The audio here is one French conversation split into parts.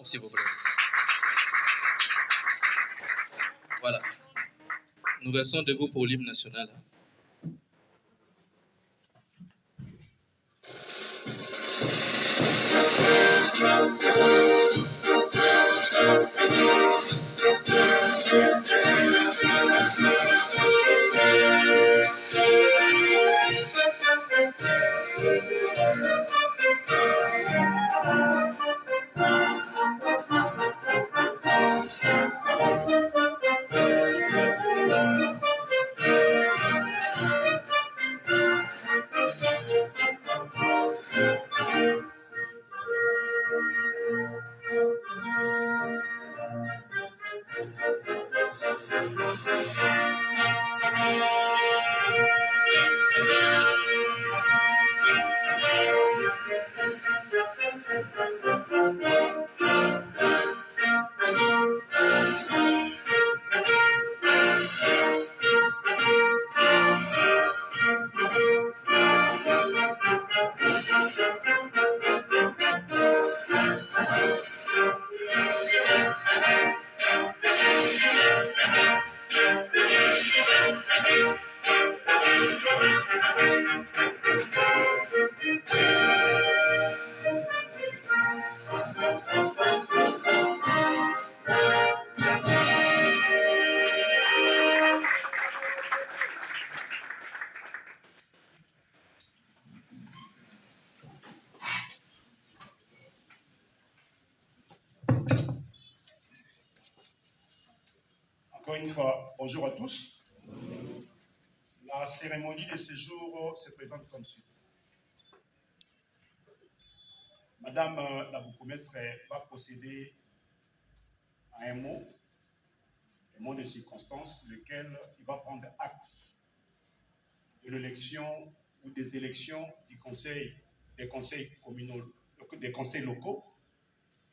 microphone, s'il vous plaît. Voilà. Nous restons debout pour l'hymne national. Encore une fois, bonjour à tous. La cérémonie de ce jour se présente comme suite. Madame la bourgmestre va procéder à un mot de circonstance, lequel il va prendre acte de l'élection ou des élections des conseils communaux, des conseils locaux,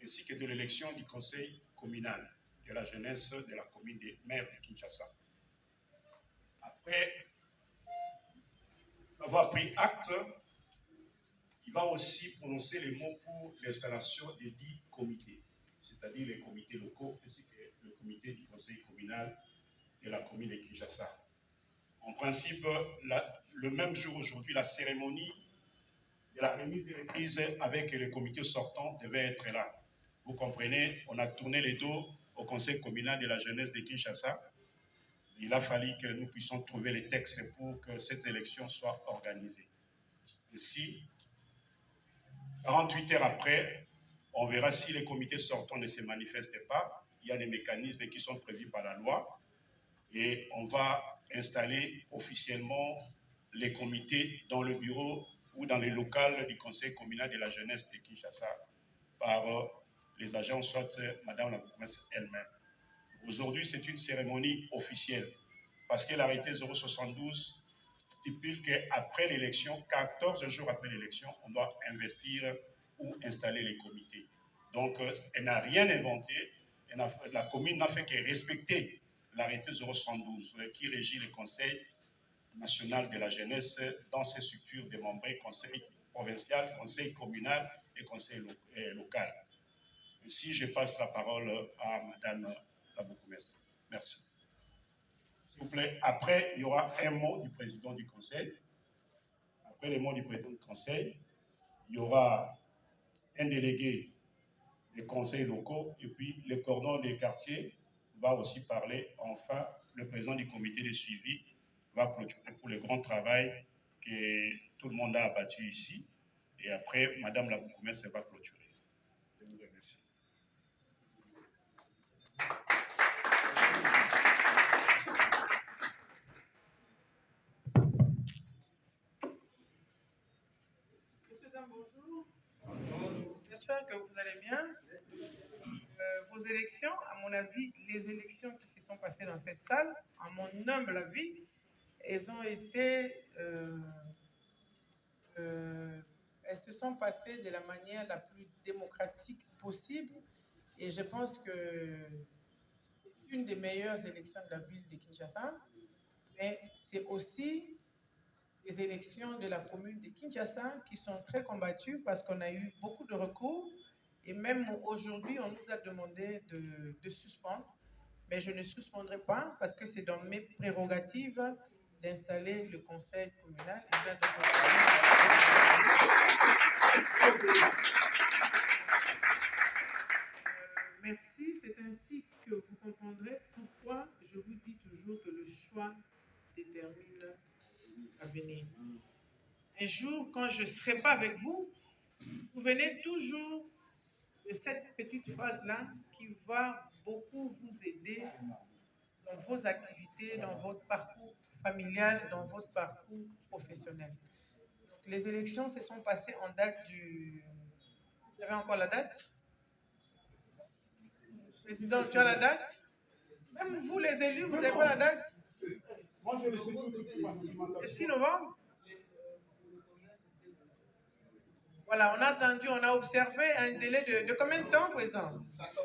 ainsi que de l'élection du conseil communal de la jeunesse de la commune des maires de Kinshasa. Après avoir pris acte, il va aussi prononcer les mots pour l'installation des 10 comités, c'est-à-dire les comités locaux ainsi que le comité du conseil communal de la commune de Kinshasa. En principe, le même jour aujourd'hui, la cérémonie de la remise des reprises avec le comité sortant devait être là. Vous comprenez, on a tourné les dos au conseil communal de la jeunesse de Kinshasa. Il a fallu que nous puissions trouver les textes pour que cette élection soit organisée. Ainsi, 48 heures après, on verra si les comités sortants ne se manifestent pas. Il y a des mécanismes qui sont prévus par la loi et on va installer officiellement les comités dans le bureau ou dans les locales du conseil communal de la jeunesse de Kinshasa par les agents, soit Madame la bourgmestre elle-même. Aujourd'hui, c'est une cérémonie officielle parce que l'arrêté 072 stipule qu'après l'élection, 14 jours après l'élection, on doit investir ou installer les comités. Donc, elle n'a rien inventé. La commune n'a fait que respecter l'arrêté 072 qui régit le Conseil national de la jeunesse dans ses structures démembrées, Conseil provincial, Conseil communal et Conseil local. Ainsi, je passe la parole à Madame la bourgmestre. Merci. S'il vous plaît, après, il y aura un mot du président du Conseil. Après les mots du président du Conseil, il y aura un délégué des conseils locaux et puis le cordon des quartiers va aussi parler. Enfin, le président du comité de suivi va clôturer pour le grand travail que tout le monde a abattu ici. Et après, Madame la bourgmestre va clôturer. Je vous remercie. Bonjour. J'espère que vous allez bien. Vos élections, à mon avis, les élections qui se sont passées dans cette salle, à mon humble avis, elles ont été, elles se sont passées de la manière la plus démocratique possible. Et je pense que c'est une des meilleures élections de la ville de Kinshasa. Mais c'est aussi les élections de la commune de Kinshasa qui sont très combattues parce qu'on a eu beaucoup de recours Et même aujourd'hui, on nous a demandé de suspendre. Mais je ne suspendrai pas parce que c'est dans mes prérogatives d'installer le conseil communal. Merci, c'est ainsi que vous comprendrez pourquoi je vous dis toujours que le choix détermine l'avenir. Un jour, quand je ne serai pas avec vous, vous venez toujours de cette petite phrase-là qui va beaucoup vous aider dans vos activités, dans votre parcours familial, dans votre parcours professionnel. Donc, les élections se sont passées en date du... Vous avez encore la date? Président, tu as la date? Même vous, les élus, vous avez pas la date? Moi, je le sais tout documentation. Le 6 novembre? Voilà, on a attendu, on a observé un délai de combien de temps, président?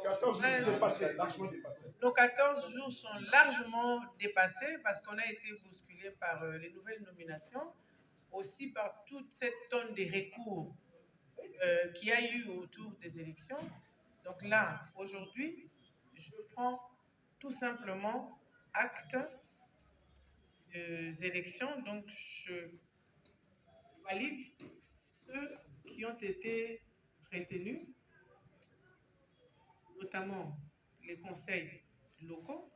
14 jours dépassés, largement dépassés. Nos 14 jours sont largement dépassés parce qu'on a été bousculé par les nouvelles nominations, aussi par toute cette tonne de recours qu'il y a eu autour des élections. Donc là, aujourd'hui, je prends tout simplement acte des élections. Donc je valide ceux qui ont été retenus, notamment les conseils locaux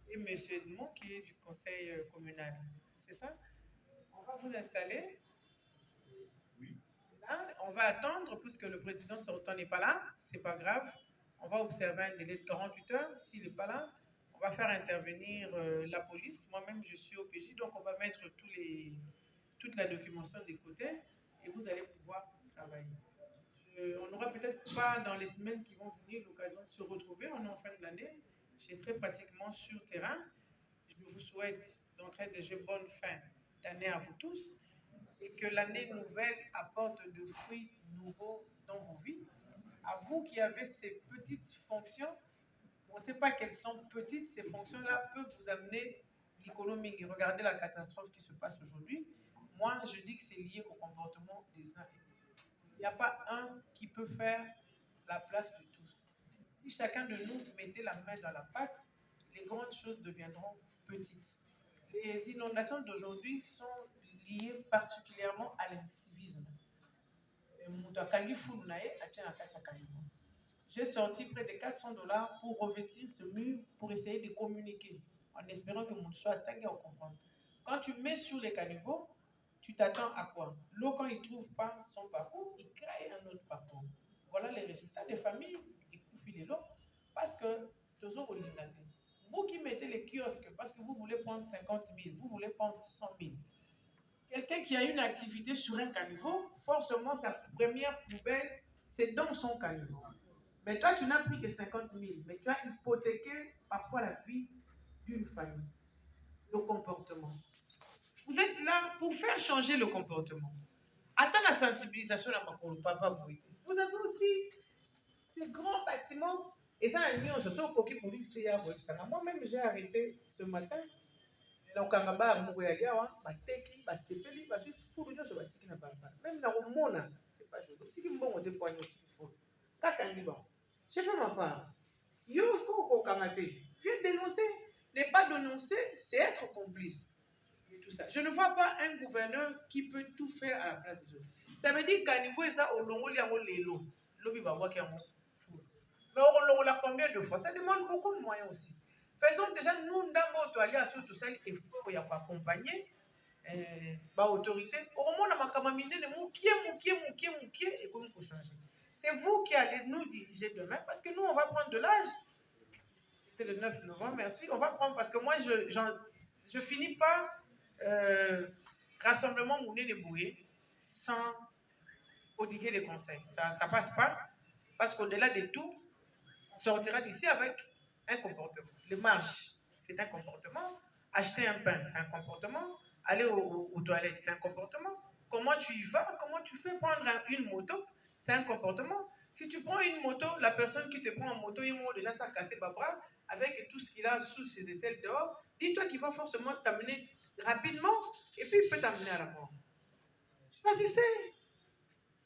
et M. Edmond qui est du conseil communal. C'est ça? On va vous installer. Oui. Là, on va attendre puisque le président sortant n'est pas là. C'est pas grave. On va observer un délai de 48 heures. S'il n'est pas là, on va faire intervenir la police. Moi-même, je suis au PJ, donc on va mettre toute la documentation des côtés et vous allez pouvoir travailler. On n'aura peut-être pas dans les semaines qui vont venir l'occasion de se retrouver. On est en fin d'année. Je serai pratiquement sur terrain. Je vous souhaite d'entrer de jeux bonne fin d'année à vous tous et que l'année nouvelle apporte de fruits nouveaux dans vos vies. À vous qui avez ces petites fonctions, on ne sait pas quelles sont petites, ces fonctions-là peuvent vous amener l'économie. Regardez la catastrophe qui se passe aujourd'hui. Moi, je dis que c'est lié au comportement des uns et des autres. Il n'y a pas un qui peut faire la place de tous. Si chacun de nous mettait la main dans la pâte, les grandes choses deviendront petites. Les inondations d'aujourd'hui sont liées particulièrement à l'incivisme. J'ai sorti près de $400 pour revêtir ce mur, pour essayer de communiquer, en espérant que mon soit atteint à comprendre. Quand tu mets sur les caniveaux, tu t'attends à quoi? L'eau, quand il ne trouve pas son parcours, il crée un autre parcours. Voilà les résultats des familles qui coupent l'eau parce que vous qui mettez les kiosques parce que vous voulez prendre 50 000, vous voulez prendre 100 000. Quelqu'un qui a une activité sur un caniveau, forcément sa première poubelle, c'est dans son caniveau. Mais toi, tu n'as pris que 50 000, mais tu as hypothéqué parfois la vie d'une famille. Le comportement. Vous êtes là pour faire changer le comportement. Attends la sensibilisation à ma papa. Vous avez aussi ces grands bâtiments. Et ça, on se sent coquille pour moi-même, j'ai arrêté ce matin. Même dans le monde, c'est pas chose. J'ai fait ma part. Viens dénoncer. Ne pas dénoncer, c'est être complice. Tout ça. Je ne vois pas un gouverneur qui peut tout faire à la place des autres. Ça veut dire qu'à niveau de ça, au long mais on l'a combien de fois? Ça demande beaucoup de moyens aussi. Faisons déjà, nous, dans aller à tout ça, il faut accompagner l'autorité. Au moment où on a moukié, et comment il faut changer. C'est vous qui allez nous diriger demain, parce que nous, on va prendre de l'âge. C'était le 9 novembre, merci. On va prendre, parce que moi, je finis pas rassemblement Mouné de Boué sans prodiguer des conseils. Ça ne passe pas, parce qu'au-delà de tout, on sortira d'ici avec un comportement. Les marches, c'est un comportement. Acheter un pain, c'est un comportement. Aller aux toilettes, c'est un comportement. Comment tu y vas, comment tu fais prendre une moto, c'est un comportement. Si tu prends une moto, la personne qui te prend en moto, il m'a déjà ça cassé ma bras avec tout ce qu'il a sous ses aisselles dehors. Dis-toi qu'il va forcément t'amener rapidement et puis il peut t'amener à la mort. Choisissez.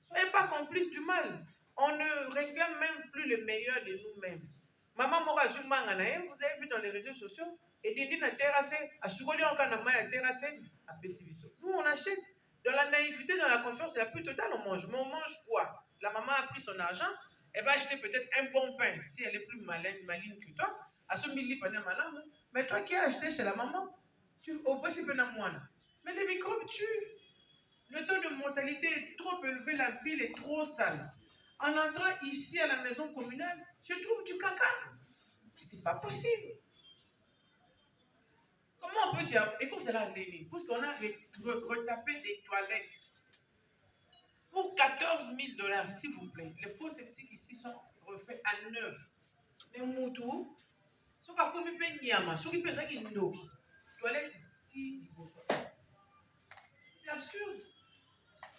Soyez pas complice du mal. On ne réclame même plus le meilleur de nous-mêmes. Maman Mora Zumanganae, vous avez vu dans les réseaux sociaux, et Dindi na terrassé, à Sougoli en Kanama a terrassé, à Pessibiso. Nous, on achète. Dans la naïveté, dans la confiance la plus totale, on mange. Mais on mange quoi? La maman a pris son argent, elle va acheter peut-être un bon pain, si elle est plus maligne que toi. À ce mili, mais toi qui as acheté chez la maman, au possible, mais les microbes tuent. Le taux de mortalité est trop élevé, la ville est trop sale. En entrant ici à la maison communale, je trouve du caca. Mais c'est pas possible. Comment on peut dire, et qu'on se l'a donné, parce qu'on a retapé des toilettes pour 14 000 $, s'il vous plaît. Les faux sceptiques ici sont refaits à neuf. Mais Moutou, ce qu'on a commis Nyama, ce qui peut être une toilette, c'est absurde.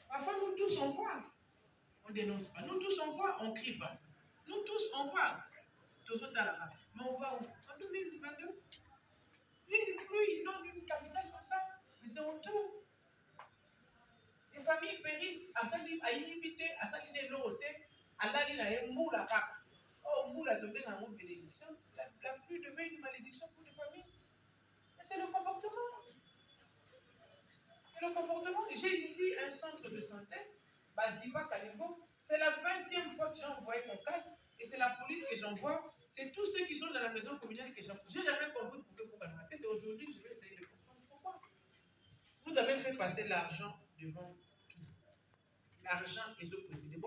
Parfois, nous tous, on voit. On dénonce pas. Nous tous, on voit, on crie pas. Nous tous, on voit. Mais on va où? En 2022? Une pluie, non, d'une capitale comme ça. Mais c'est honteux. Les familles périssent à inhibiter, à s'aligner l'autre, à l'aligner, à moula kaka. Oh, moula tombé dans une bénédiction. La pluie devient une malédiction pour les familles. Mais c'est le comportement. C'est le comportement. J'ai ici un centre de santé, Baziba Kalifo. C'est la 20e fois que j'ai envoyé mon casque et c'est la police que j'envoie. C'est tous ceux qui sont dans la maison communale que j'envoie. Je n'ai jamais compris pourquoi c'est aujourd'hui que je vais essayer de comprendre pourquoi. Vous avez fait passer l'argent devant tout. L'argent est au président.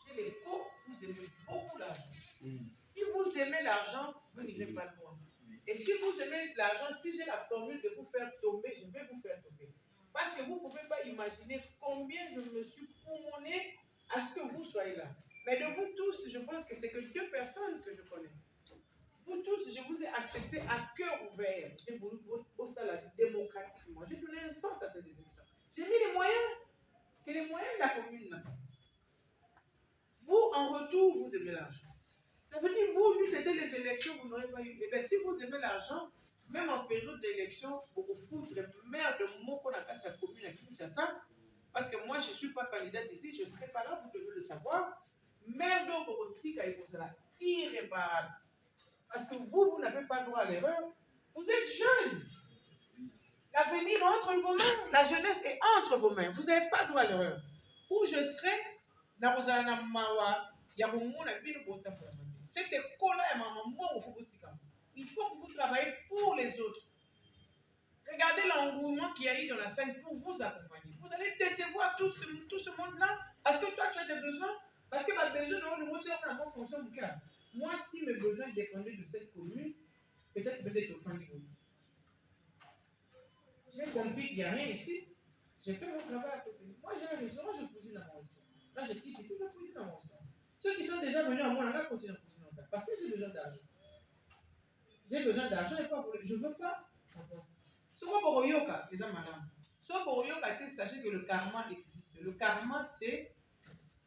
Chez les co, vous aimez beaucoup l'argent. Si vous aimez l'argent, vous n'irez pas loin. Et si vous aimez l'argent, si j'ai la formule de vous faire tomber, je vais vous faire tomber. Parce que vous ne pouvez pas imaginer combien je me suis poumonné à ce que vous soyez là. Mais de vous tous, je pense que c'est que 2 personnes que je connais. Vous tous, je vous ai accepté à cœur ouvert. J'ai voulu votre salaire démocratiquement. J'ai donné un sens à cette élections. J'ai mis les moyens, que les moyens de la commune n'a pas. Vous, en retour, vous aimez l'argent. Ça veut dire, vous, lui, c'était les élections, vous n'aurez pas eu. Et bien, si vous aimez l'argent, même en période d'élection, vous foutre maire de Moko dans la commune à Kinshasa, parce que moi, je ne suis pas candidate ici, je ne serai pas là, vous devez le savoir. Maire de Borotika, il sera irréparable. Parce que vous n'avez pas droit à l'erreur. Vous êtes jeune. L'avenir est entre vos mains. La jeunesse est entre vos mains. Vous n'avez pas droit à l'erreur. Où je serai, c'était il faut que vous travaillez pour les autres. Regardez l'engouement qu'il y a eu dans la scène pour vous accompagner. Vous allez décevoir tout ce monde-là. Parce que toi, tu as des besoins. Parce que ma besoin de le en fonction du cas. Moi, si mes besoins dépendaient de cette commune, peut-être au fin du monde. J'ai compris qu'il n'y a rien ici. J'ai fait mon travail à côté. Moi, j'ai un restaurant, je cuisine dans mon restaurant. Quand je quitte ici, je cuisine dans mon restaurant. Ceux qui sont déjà venus à moi, on va continuer à cuisiner dans ça. Parce que j'ai besoin d'argent. J'ai besoin d'argent et pas pour je ne veux pas. Ce qu'on pour Oyoka, les hommes, madame. Ce qu'on pour Oyoka, sachez que le karma existe. Le karma, c'est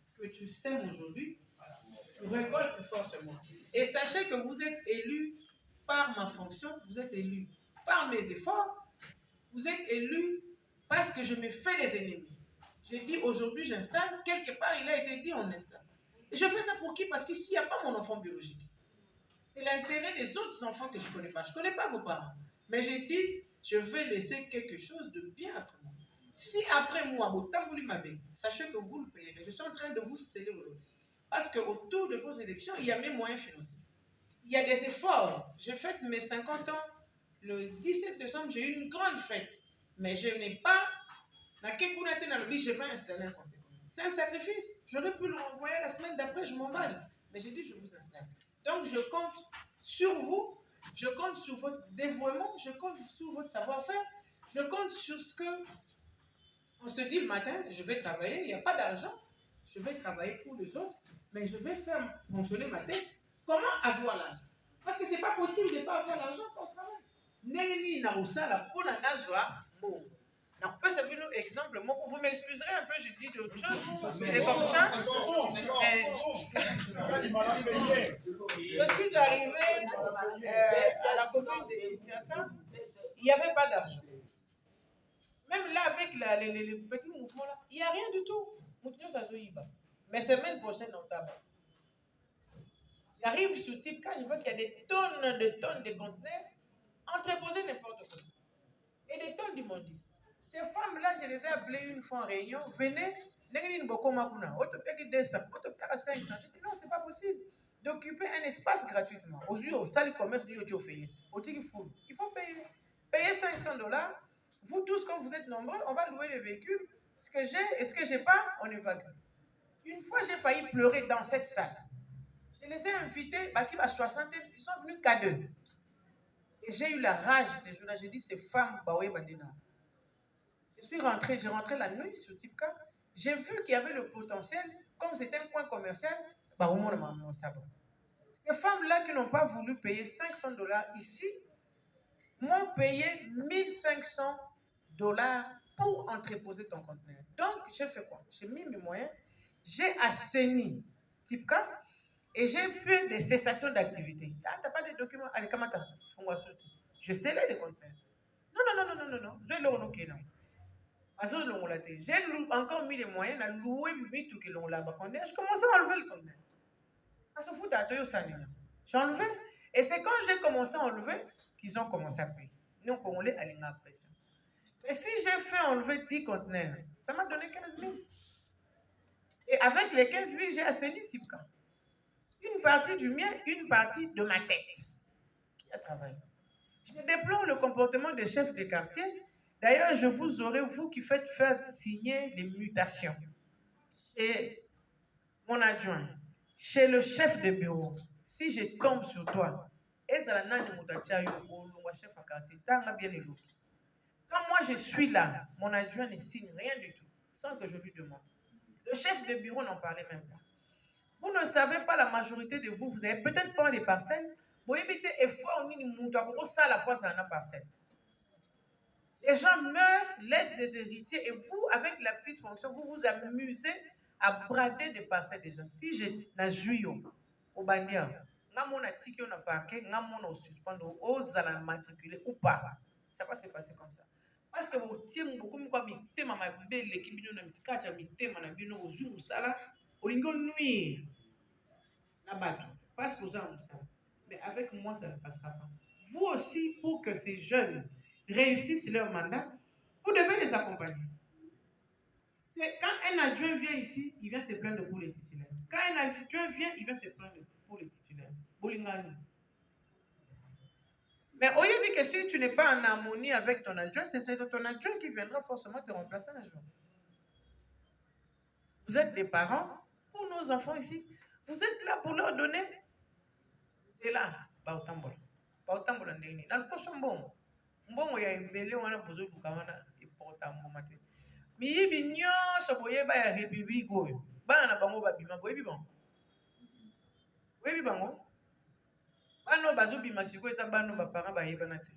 ce que tu sèmes aujourd'hui, tu récoltes forcément. Et sachez que vous êtes élu par ma fonction, vous êtes élu par mes efforts, vous êtes élu parce que je me fais des ennemis. J'ai dit aujourd'hui j'installe, quelque part il a été dit on installe. Et je fais ça pour qui? Parce qu'ici il n'y a pas mon enfant biologique. C'est l'intérêt des autres enfants que je ne connais pas. Je ne connais pas vos parents. Mais j'ai dit, je vais laisser quelque chose de bien après moi. Si après moi, sachez que vous le payerez. Je suis en train de vous céder aujourd'hui. Parce qu'autour de vos élections, il y a mes moyens financiers. Il y a des efforts. Je fête mes 50 ans. Le 17 décembre, j'ai eu une grande fête. Mais je n'ai pas... Je vais installer un conseil. C'est un sacrifice. J'aurais pu le renvoyer la semaine d'après, je m'emballe. Mais j'ai dit, je vous installe. Donc, je compte sur vous. Je compte sur votre dévouement. Je compte sur votre savoir-faire. Je compte sur ce que... On se dit le matin, je vais travailler, il n'y a pas d'argent. Je vais travailler pour les autres, mais je vais faire fonctionner ma tête. Comment avoir l'argent? Parce que ce n'est pas possible de ne pas avoir l'argent quand on travaille. Néni Naoussa, pour la Nazwa, bon. Donc, peut servir un exemple. Vous m'excuserez un peu, je dis d'autres choses. C'est comme ça. Je suis arrivée à la commune de Kinshasa. Il n'y avait pas d'argent. Même là, avec les petits mouvements, là, il n'y a rien du tout. Mais semaine prochaine, on tabac. J'arrive sur Tipca, je vois qu'il y a des tonnes de conteneurs entreposés n'importe quoi. Et des tonnes d'immondices. Ces femmes-là, je les ai appelées une fois en réunion. Venez, n'ayez beaucoup makuna. Autopia 200, autopia 500. Je dis non, c'est pas possible d'occuper un espace gratuitement. Aux yeux, au salle commerce, il faut payer. Payer $500. Vous tous, quand vous êtes nombreux, on va louer les véhicules. Ce que j'ai et ce que j'ai pas, on évacue. Une fois, j'ai failli pleurer dans cette salle. Je les ai invités, qui va 60, ils sont venus qu'à 2. Et j'ai eu la rage ces jours-là. J'ai dit, ces femmes, j'ai rentré la nuit sur Tipca. J'ai vu qu'il y avait le potentiel, comme c'était un point commercial, ces femmes-là qui n'ont pas voulu payer $500 ici, m'ont payé $1500 pour entreposer ton conteneur. Donc, j'ai fait quoi? J'ai mis mes moyens, j'ai assaini Tipca et j'ai fait des cessations d'activité. Ah, t'as pas de documents? Allez, Kamata, je scellais les conteneurs. Non. Je l'ai honoké, non. J'ai encore mis les moyens à louer 8 ou que l'on l'a. Je commençais à enlever le conteneur. J'ai enlevé. Et c'est quand j'ai commencé à enlever qu'ils ont commencé à payer. Nous, Congolais, à l'impression. Mais si j'ai fait enlever 10 conteneurs, ça m'a donné 15 000. Et avec les 15 000, j'ai assaini Tipca. Une partie du mien, une partie de ma tête. Qui a travaillé. Je déplore le comportement des chefs de quartier. D'ailleurs, je vous aurai, vous qui faites faire signer les mutations. Et mon adjoint, chez le chef de bureau, si je tombe sur toi, et ça la chef à quartier, bien élu. Quand moi je suis là, mon adjoint ne signe rien du tout, sans que je lui demande. Le chef de bureau n'en parlait même pas. Vous ne savez pas, la majorité de vous, vous avez peut-être pas les parcelles, vous évitez effort, pour ça la poisse dans la parcelle. Les gens meurent, laissent des héritiers, et vous, avec la petite fonction, vous vous amusez à brader des parcelles des gens. Si j'ai na juyo, au bandia, on a ticket, on a parqué, on a suspendu, on a matriculé ou pas. Ça va se passer comme ça. Parce que vous tirez beaucoup de temps, vous ma belle l'équipe, vous avez mis quatre, vous avez mis au jour, ça là, au lingo nuit, la batte, parce que vous avez ça. Mais avec moi, ça ne passera pas. Vous aussi, pour que ces jeunes réussissent leur mandat, vous devez les accompagner. C'est quand un adjoint vient ici, il vient se plaindre pour les titulaires. Quand un adjoint vient, il vient se plaindre pour les titulaires. Bolingani. Mais au lieu que si tu n'es pas en harmonie avec ton adjoint, c'est ton adjoint qui viendra forcément te remplacer un jour. Vous êtes des parents pour nos enfants ici. Vous êtes là pour leur donner. C'est là. Pautambola. Pautambola ndeni. Dans le poisson bon. Mbongo ya ebele wana bozo bukamana ipota mbomate. Miyibi nyonso boyeba ya république oyo. Bana na bango babima boyebi bango. Boyebi bango. Bano bazobima sikoyo eza bano baparent bayebana te.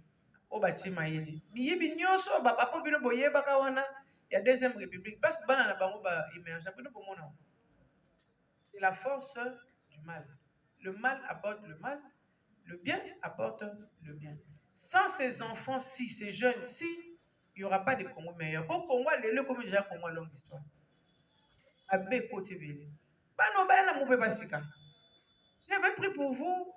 O batie mayele. Miyibi nyonso bapapa bino boyebaka wana ya deuxième république. Parce que bana na bango ba émerge bino bomona. C'est la force du mal. Le mal apporte le mal, le bien apporte le bien. Sans ces enfants-ci, ces jeunes-ci, il n'y aura pas de Congo meilleur. Pour Congo, les comme déjà Congo longue histoire. J'avais pris pour vous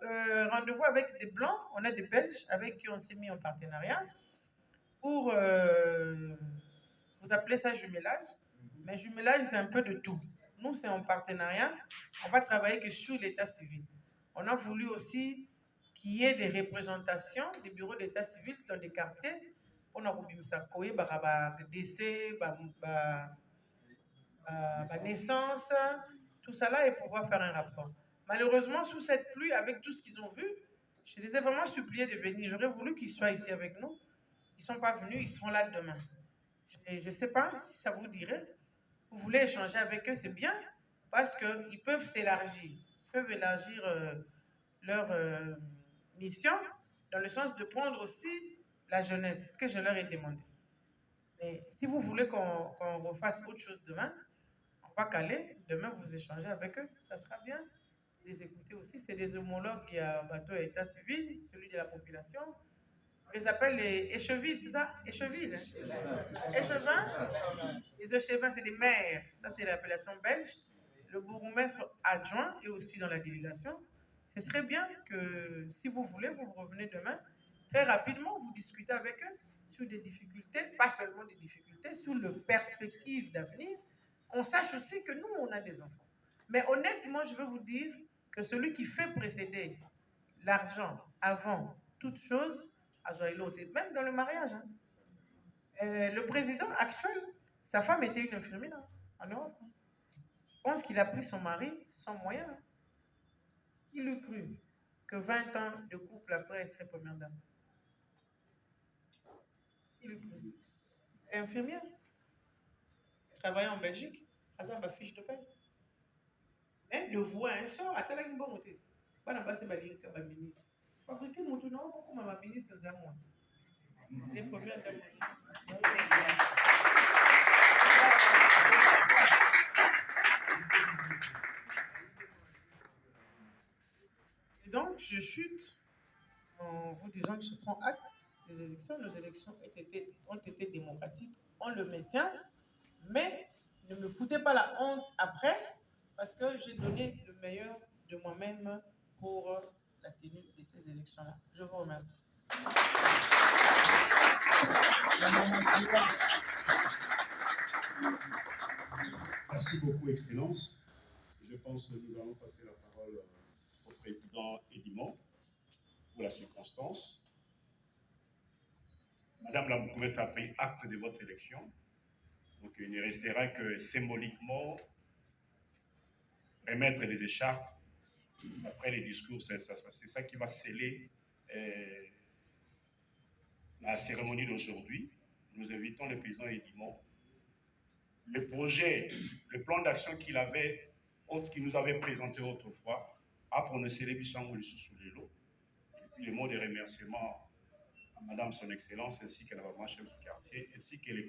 rendez-vous avec des Blancs, on a des Belges avec qui on s'est mis en partenariat pour, vous appelez ça jumelage, mais jumelage c'est un peu de tout. Nous c'est en partenariat, on va travailler que sur l'état civil. On a voulu aussi qu'il y ait des représentations des bureaux d'état civil dans des quartiers pour nous décès, naissance, tout ça là et pouvoir faire un rapport. Malheureusement, sous cette pluie, avec tout ce qu'ils ont vu, je les ai vraiment suppliés de venir. J'aurais voulu qu'ils soient ici avec nous. Ils ne sont pas venus, ils seront là demain. Je ne sais pas si ça vous dirait. Vous voulez échanger avec eux, c'est bien, parce qu'ils peuvent s'élargir. Ils peuvent élargir leur mission, dans le sens de prendre aussi la jeunesse. C'est ce que je leur ai demandé. Mais si vous voulez qu'on refasse autre chose demain, on va caler. Demain, vous échangez avec eux, ça sera bien. Les écouter aussi. C'est des homologues, il y a bateau à état civil, celui de la population. On les appelle les échevilles, c'est ça? Échevilles. Échevins. Les échevins, c'est des maires. Ça, c'est l'appellation belge. Le bourgmestre adjoint est aussi dans la délégation. Ce serait bien que, si vous voulez, vous revenez demain, très rapidement, vous discutez avec eux sur des difficultés, pas seulement des difficultés, sur les perspectives d'avenir, qu'on sache aussi que nous, on a des enfants. Mais honnêtement, je veux vous dire que celui qui fait précéder l'argent avant toute chose, à Joël, et même dans le mariage, hein. Le président actuel, sa femme était une infirmière en Europe. Je pense qu'il a pris son mari sans moyen. Qui l'eût cru que 20 ans de couple après, elle serait première dame? Qui l'eût cru? Elle est infirmière. Elle travaille en Belgique. Elle a ma fiche de paie. Mais de voix un sort, attends une bonne montée. Pas n'a pas c'est ma ligne comme ministre. Fabriquer mon tout non, comme ma ministre sans amont. Les premières dames. Et donc, je chute en vous disant que je prends acte des élections. Nos élections ont été démocratiques. On le maintient, mais ne me foutez pas la honte après, parce que j'ai donné le meilleur de moi-même pour la tenue de ces élections-là. Je vous remercie. Merci beaucoup, Excellence. Je pense que nous allons passer la parole au président Edimon pour la circonstance. Madame la bourgmestre a pris acte de votre élection. Donc il ne restera que symboliquement remettre les écharpes après les discours. C'est ça qui va sceller la cérémonie d'aujourd'hui. Nous invitons le président Edimon. Le projet, le plan d'action qu'il nous avait présenté autrefois, a prononcé les Bissangou sous les lots. Et puis les mots de remerciement à Madame Son Excellence ainsi qu'à la maman chef du quartier, ainsi que les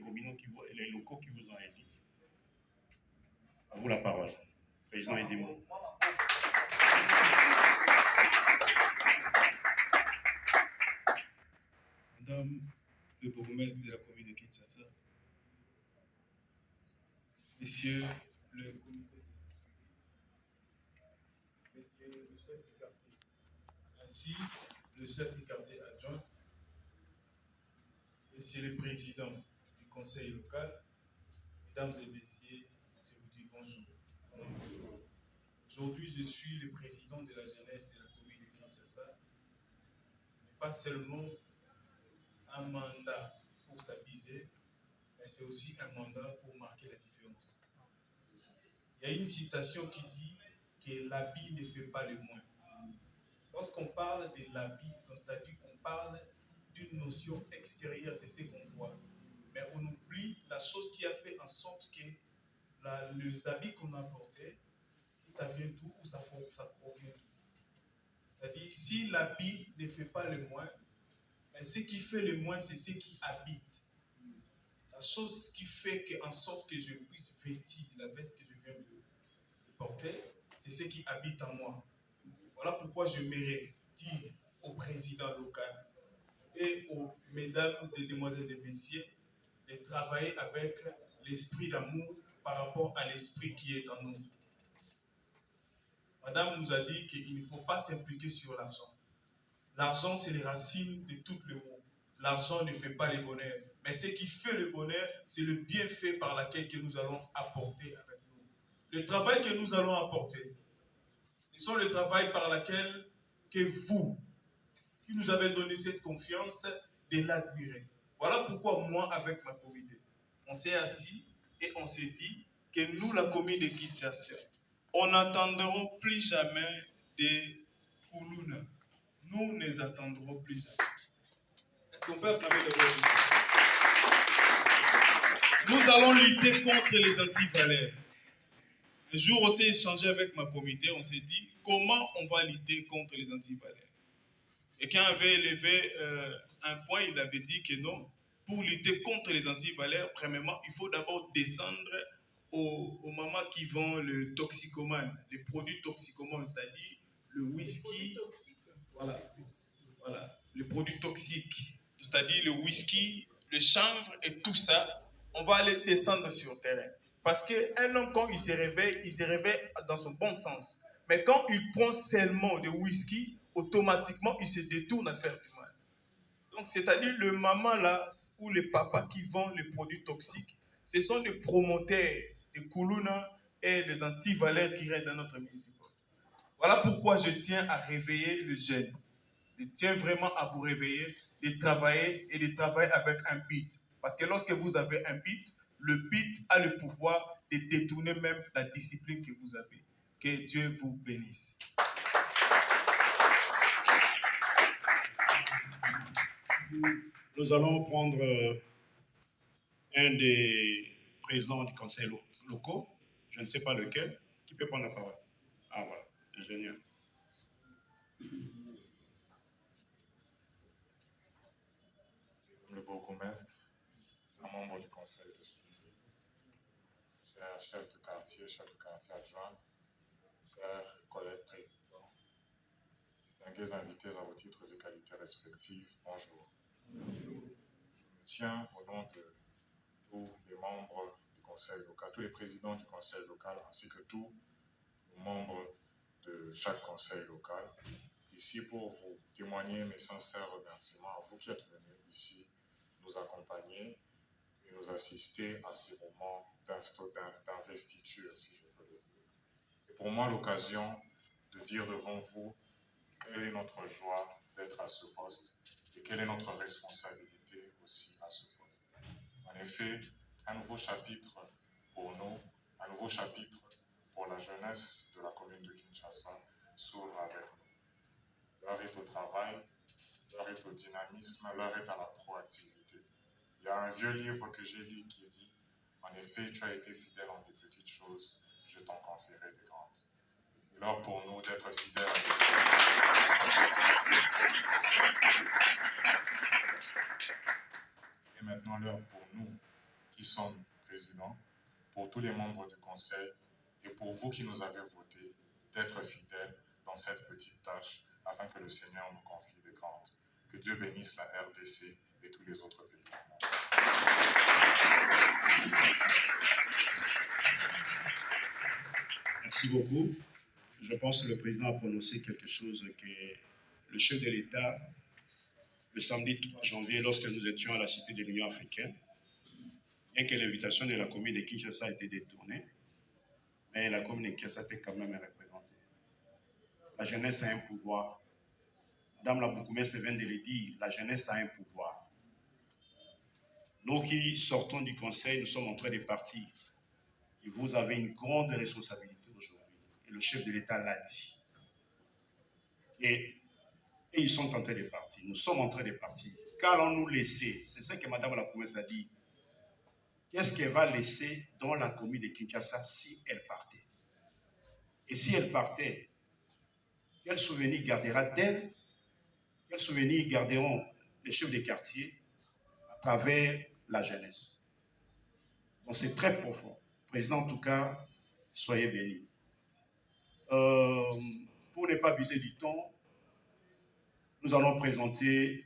locaux qui vous ont aidé. À vous la parole. Président Edimon. Madame le bourgmestre de la commune de Kinshasa, Messieurs le comité, Messieurs le chef du quartier, ainsi le chef du quartier adjoint, Messieurs les présidents du conseil local, Mesdames et Messieurs, je vous dis bonjour. Aujourd'hui, je suis le président de la jeunesse de la commune de Kinshasa. Ce n'est pas seulement un mandat pour s'amuser, mais c'est aussi un mandat pour marquer la différence. Il y a une citation qui dit que l'habit ne fait pas le moins. Lorsqu'on parle de l'habit, c'est-à-dire qu'on parle d'une notion extérieure, c'est ce qu'on voit. Mais on oublie la chose qui a fait en sorte que les habits qu'on a portés, si ça vient d'où ou ça provient d'où. C'est-à-dire, si l'habit ne fait pas le moins, mais ce qui fait le moins, c'est ce qui habite. La chose qui fait en sorte que je puisse vêtir la veste que je viens de porter, c'est ce qui habite en moi. Voilà pourquoi je mérite dire au président local et aux mesdames et demoiselles et messieurs de travailler avec l'esprit d'amour par rapport à l'esprit qui est en nous. Madame nous a dit qu'il ne faut pas s'impliquer sur l'argent. L'argent, c'est les racines de tout le monde. L'argent ne fait pas le bonheur. Mais ce qui fait le bonheur, c'est le bienfait par lequel que nous allons apporter avec nous. Le travail que nous allons apporter, ce sont le travail par lequel que vous, qui nous avez donné cette confiance, de l'admirer. Voilà pourquoi moi, avec ma comité, on s'est assis et on s'est dit que nous, la commune de Kinshasa, on n'attendra plus jamais des Koulouna. Nous ne les attendrons plus jamais. Est-ce qu'on peut acclamer le roi? Nous allons lutter contre les antivaleurs. Un jour, on s'est échangé avec ma comité, on s'est dit comment on va lutter contre les antivaleurs. Et quand on avait élevé un point, il avait dit que non, pour lutter contre les antivaleurs, premièrement, il faut d'abord descendre aux mamans qui vendent le toxicomane, les produits toxicomanes, c'est-à-dire le whisky, voilà, les produits toxiques. c'est-à-dire le whisky, le chanvre et tout ça, on va aller descendre sur le terrain. Parce qu'un homme, quand il se réveille dans son bon sens. Mais quand il prend seulement de whisky, automatiquement, il se détourne à faire du mal. Donc, c'est-à-dire le maman là, ou les papas qui vendent les produits toxiques, ce sont des promoteurs de Koulouna et des antivaleurs qui restent dans notre municipalité. Voilà pourquoi je tiens à réveiller le jeune. Je tiens vraiment à vous réveiller, de travailler et de travailler avec un but. Parce que lorsque vous avez un but, le but a le pouvoir de détourner même la discipline que vous avez. Que Dieu vous bénisse. Nous allons prendre un des présidents du conseil locaux, je ne sais pas lequel, qui peut prendre la parole. Ah voilà, ingénieur. Le bourgmestre, un membre du conseil de suivi, cher chef de quartier adjoint, chers collègues présidents, distingués invités à vos titres et qualités respectifs, bonjour. Je me tiens au nom de tous les membres du conseil local, tous les présidents du conseil local, ainsi que tous les membres de chaque conseil local, ici pour vous témoigner mes sincères remerciements à vous qui êtes venus ici nous accompagner et nous assister à ces moments d'investiture, si je peux le dire. C'est pour moi l'occasion de dire devant vous quelle est notre joie d'être à ce poste et quelle est notre responsabilité aussi à ce poste. En effet, un nouveau chapitre pour nous, un nouveau chapitre pour la jeunesse de la commune de Kinshasa s'ouvre avec nous. L'heure est au travail, l'heure est au dynamisme, l'heure est à la proactivité. Il y a un vieux livre que j'ai lu qui dit « En effet, tu as été fidèle en des petites choses, je t'en confierai des grandes. » C'est l'heure pour nous d'être fidèles à des Et maintenant l'heure pour nous qui sommes présidents, pour tous les membres du conseil et pour vous qui nous avez votés, d'être fidèles dans cette petite tâche afin que le Seigneur nous confie des grandes. Que Dieu bénisse la RDC et tous les autres pays du monde. Merci beaucoup. Je pense que le président a prononcé quelque chose que le chef de l'État, le samedi 3 janvier, lorsque nous étions à la Cité de l'Union africaine, bien que l'invitation de la commune de Kinshasa a été détournée, mais la commune de Kinshasa était quand même représentée. La jeunesse a un pouvoir. Madame la bourgmestre vient de le dire, la jeunesse a un pouvoir. Nous qui sortons du conseil, nous sommes en train de partir. Et vous avez une grande responsabilité aujourd'hui. Et le chef de l'État l'a dit. Et ils sont en train de partir. Nous sommes en train de partir. Qu'allons-nous laisser? C'est ça que Madame la bourgmestre a dit. Qu'est-ce qu'elle va laisser dans la commune de Kinshasa si elle partait? Et si elle partait, quel souvenir gardera-t-elle? Quels souvenirs garderont les chefs de quartier à travers la jeunesse? Donc c'est très profond. Président, en tout cas, soyez bénis. Pour ne pas abuser du temps, nous allons présenter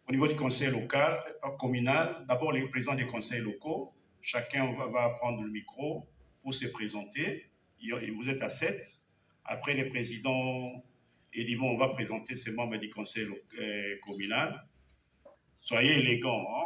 au niveau du conseil local, communal, d'abord les présidents des conseils locaux. Chacun va prendre le micro pour se présenter. Vous êtes à 7. Après les présidents édiments, on va présenter ces membres du conseil communal. Soyez élégants, hein?